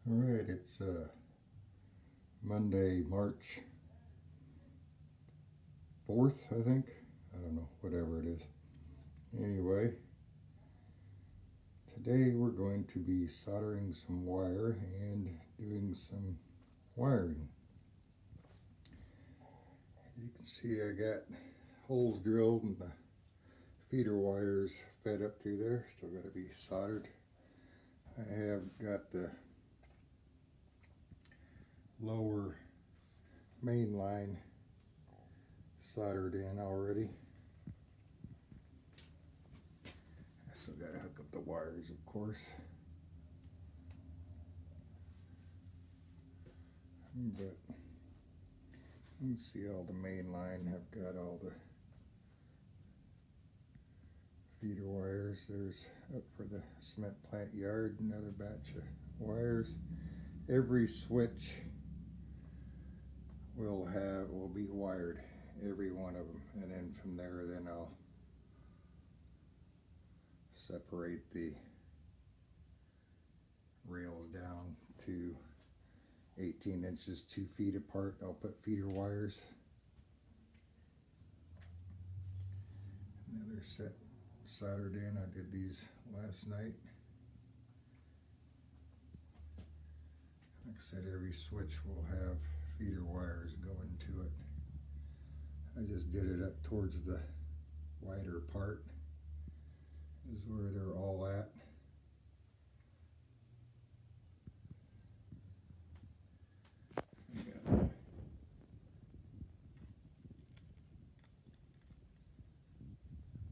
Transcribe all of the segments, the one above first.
Alright, it's Monday, March 4th, I think. I don't know, whatever it is. Anyway, today we're going to be soldering some wire and doing some wiring. You can see I got holes drilled and the feeder wires fed up through there. Still got to be soldered. I have got the lower main line soldered in already. I still got to hook up the wires, of course. But you can see all the main line have got all the feeder wires. There's up for the cement plant yard, another batch of wires. Every switch will be wired, every one of them, and then from there I'll separate the rails down to 18 inches, 2 feet apart. I'll put feeder wires. Another set soldered in. I did these last night. Like I said, every switch will have feeder wires going to it. I just did it up towards the wider part is where they're all at.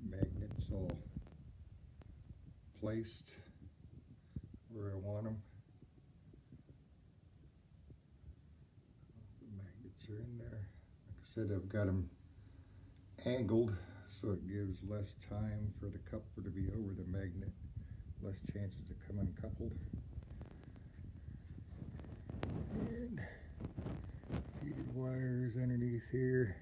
Magnets all placed where I want them. The magnets are in there. Like I said, I've got them angled so it gives less time for the coupler to be over the magnet, less chances to come uncoupled. And feeder wires underneath here.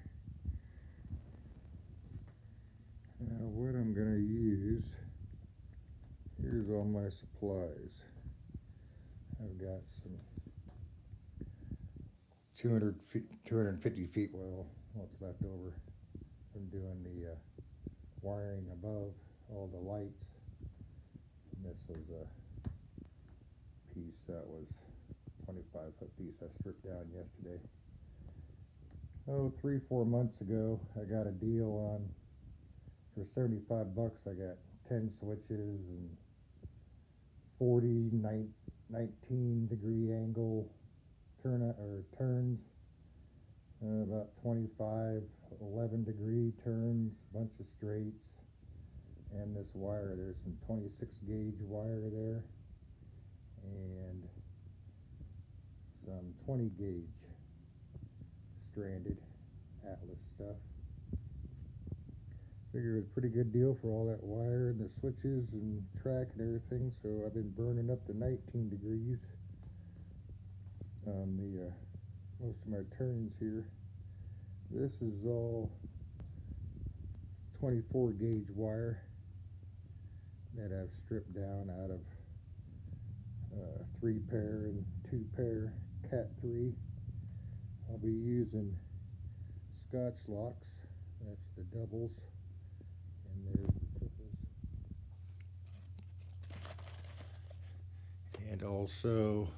Now what I'm going to use, here's all my supplies. I've got some 250 feet, well, what's left over from doing the wiring above all the lights. And this was a piece that was 25-foot piece I stripped down yesterday. Oh, 3-4 months ago, I got a deal on, for 75 bucks, I got 10 switches and 40, 19 degree angle turns, about 25, 11 degree turns, bunch of straights, and this wire. There's some 26 gauge wire there, and some 20 gauge stranded Atlas stuff. Figure it was a pretty good deal for all that wire and the switches and track and everything, so I've been burning up to 19 degrees on the most of my turns here. This is all 24 gauge wire that I've stripped down out of 3 pair and 2 pair Cat 3. I'll be using Scotch locks. That's the doubles, and there's the triples. And also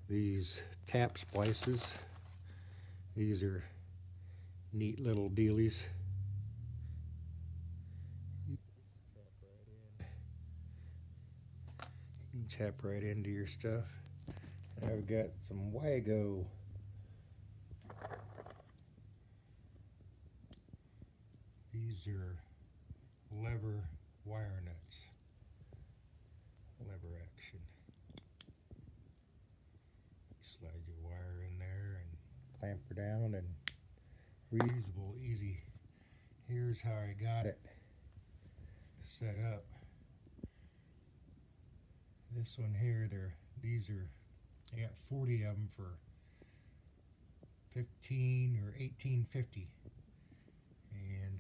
these tap splices. These are neat little dealies. You can tap right into your stuff. And I've got some Wago. These are lever wire nuts. Lever action. Slide your wire in there and clamp her down, and reusable, easy. Here's how I got it set up. This one here, I got 40 of them for $15 or $18.50, and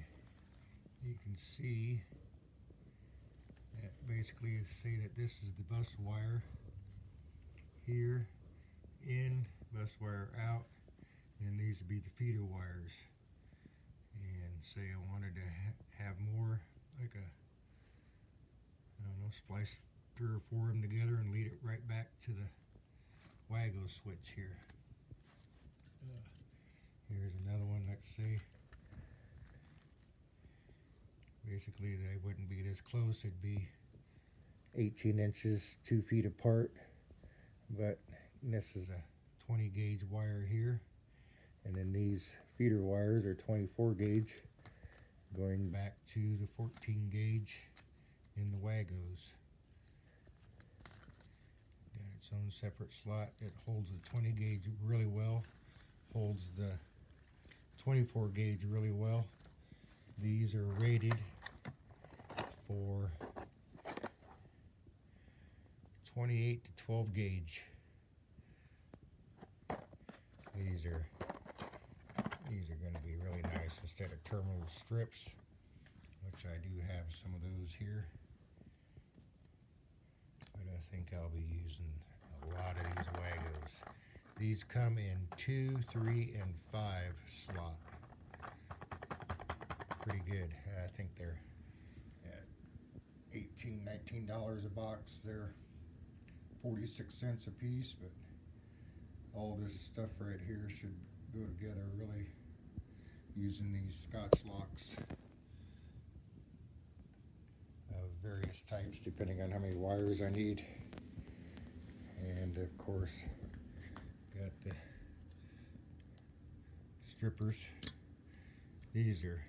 you can see that basically say that this is the bus wire. here, in, bus wire out, and these would be the feeder wires. And say I wanted to have more, like a, I don't know, splice 3 or 4 of them together and lead it right back to the WAGO switch here. Here's another one. Let's see. Basically, they wouldn't be this close. It'd be 18 inches, 2 feet apart. But this is a 20 gauge wire here. And then these feeder wires are 24 gauge going back to the 14 gauge in the WAGOs. Got its own separate slot. It holds the 20 gauge really well. Holds the 24 gauge really well. These are rated for 28 to 12 gauge. These are going to be really nice instead of terminal strips, which I do have some of those here. But I think I'll be using a lot of these WAGOs. These come in 2, 3, and 5 slot. Pretty good. I think they're at $18, $19 a box. They're 46 cents a piece, but all this stuff right here should go together really using these Scotch locks of various types depending on how many wires I need. And of course got the strippers. These are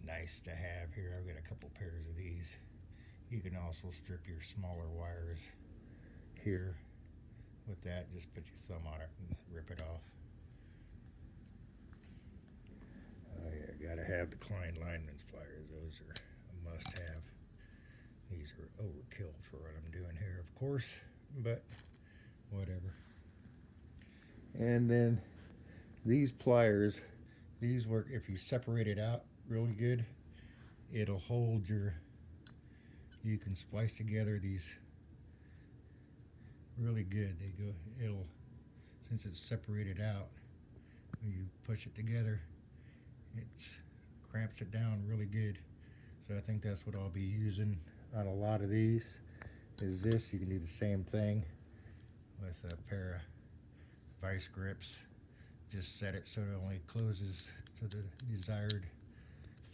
nice to have here. I've got a couple pairs of these. You can also strip your smaller wires here with that. Just put your thumb on it and rip it off. Yeah, gotta have the Klein lineman's pliers. Those are a must-have. These are overkill for what I'm doing here, of course, but whatever. And then these pliers, these work if you separate it out really good. It'll hold your, you can splice together these really good. It'll, since it's separated out, when you push it together, it cramps it down really good. So I think that's what I'll be using on a lot of these, is this. You can do the same thing with a pair of vice grips. Just set it so it only closes to the desired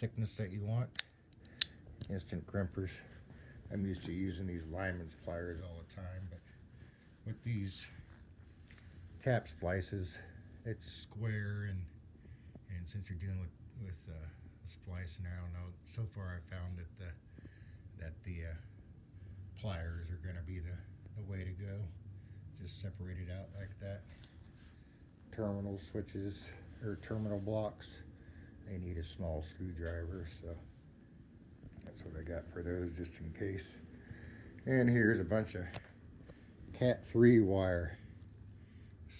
thickness that you want. Instant crimpers. I'm used to using these lineman's pliers all the time, but with these tap splices, it's square, and since you're dealing with splicing, I don't know. So far, I found that the pliers are going to be the way to go. Just separate it out like that. Terminal switches or terminal blocks, they need a small screwdriver, so that's what I got for those, just in case. And here's a bunch of Cat 3 wire,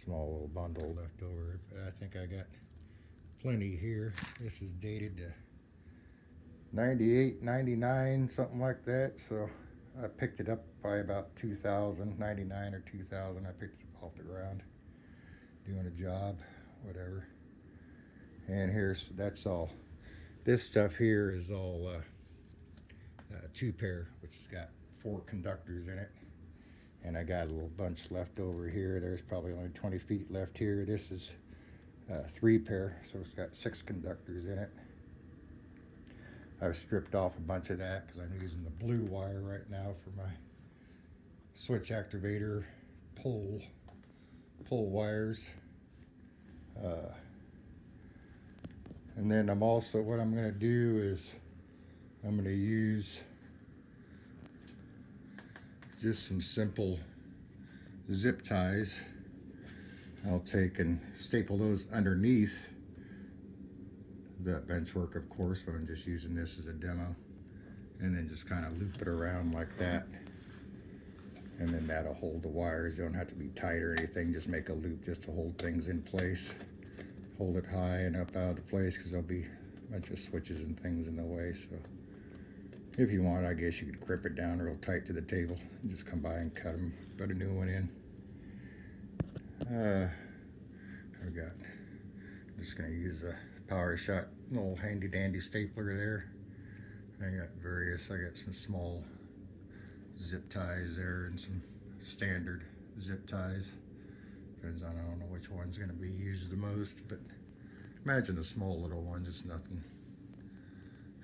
small little bundle left over, but I think I got plenty here. This is dated to 98, 99, something like that, so I picked it up by about 2000, 99 or 2000. I picked it off the ground, doing a job, whatever. And that's all. This stuff here is all 2-pair, which has got 4 conductors in it. And I got a little bunch left over here. There's probably only 20 feet left here. This is 3-pair, so it's got 6 conductors in it. I've stripped off a bunch of that because I'm using the blue wire right now for my switch activator pull wires. And then what I'm going to do is I'm going to use just some simple zip ties. I'll take and staple those underneath the bench work, of course, but I'm just using this as a demo. And then just kind of loop it around like that. And then that'll hold the wires. You don't have to be tight or anything, just make a loop just to hold things in place. Hold it high and up out of the place because there'll be a bunch of switches and things in the way. So If you want, I guess you could crimp it down real tight to the table and just come by and cut them, put a new one in. I've got, I'm just going to use a Power Shot little handy dandy stapler there. I got some small zip ties there and some standard zip ties. Depends on, I don't know which one's going to be used the most, but imagine the small little ones, it's nothing.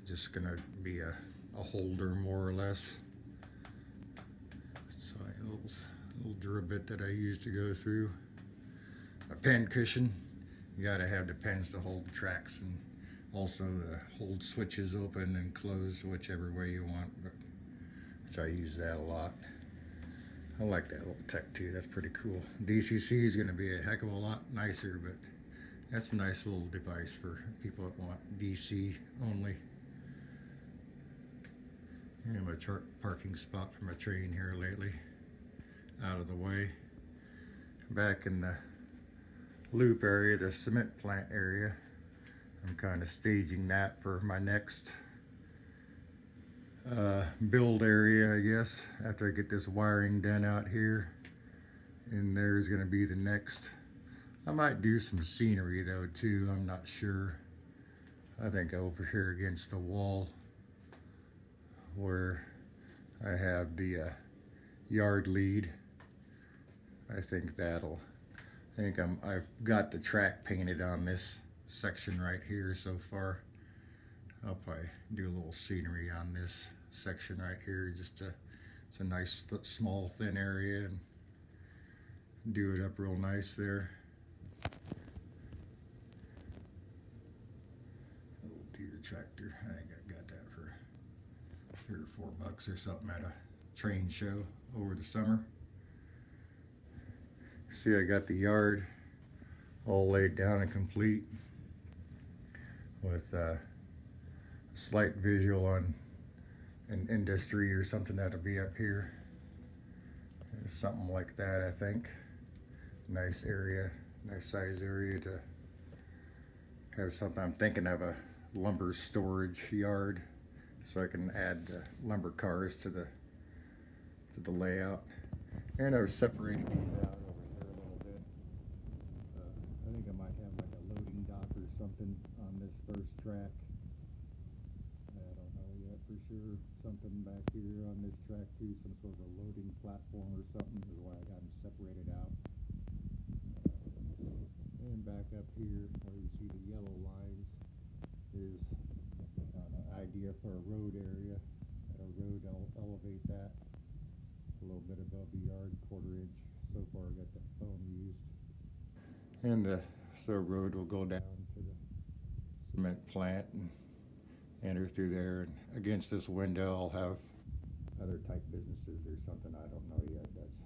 Just going to be a holder more or less. So a little drill bit that I use to go through. A pen cushion. You got to have the pens to hold the tracks, and also hold switches open and closed whichever way you want. But so I use that a lot. I like that little tech too. That's pretty cool. DCC is going to be a heck of a lot nicer, but that's a nice little device for people that want DC only. Here's my parking spot for my train here lately. Out of the way. Back in the loop area, the cement plant area, I'm kind of staging that for my next build area, I guess, after I get this wiring done out here. And there's going to be the next. I might do some scenery though too, I'm not sure. I think over here against the wall where I have the yard lead, I think I've got the track painted on this section right here so far. I'll probably do a little scenery on this section right here. It's a nice small thin area, and do it up real nice there. Little deer tractor. I think I got that for $3 or $4 or something at a train show over the summer. See, I got the yard all laid down and complete with a slight visual on an industry or something that'll be up here. Something like that, I think. Nice area, nice size area to have something. I'm thinking of a lumber storage yard, so I can add lumber cars to the layout. And I was separating these out over here a little bit. I think I might have like a loading dock or something on this first track. I don't know yet for sure. Something back here on this track too, some sort of a loading platform or something is why I got them separated out. And back up here where you see the yellow lines is an idea for a road area. At a road, I'll elevate that a little bit above the yard, 1/4 inch. So far I got the foam used. And the road will go down to the cement plant and enter through there. And against this window I'll have other type businesses or something. I don't know yet. That's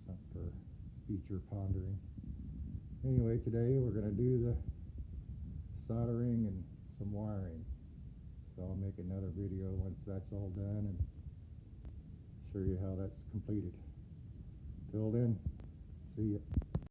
something for future pondering. Anyway, today we're going to do the soldering and some wiring. So I'll make another video once that's all done and show you how that's completed. Till then, see ya.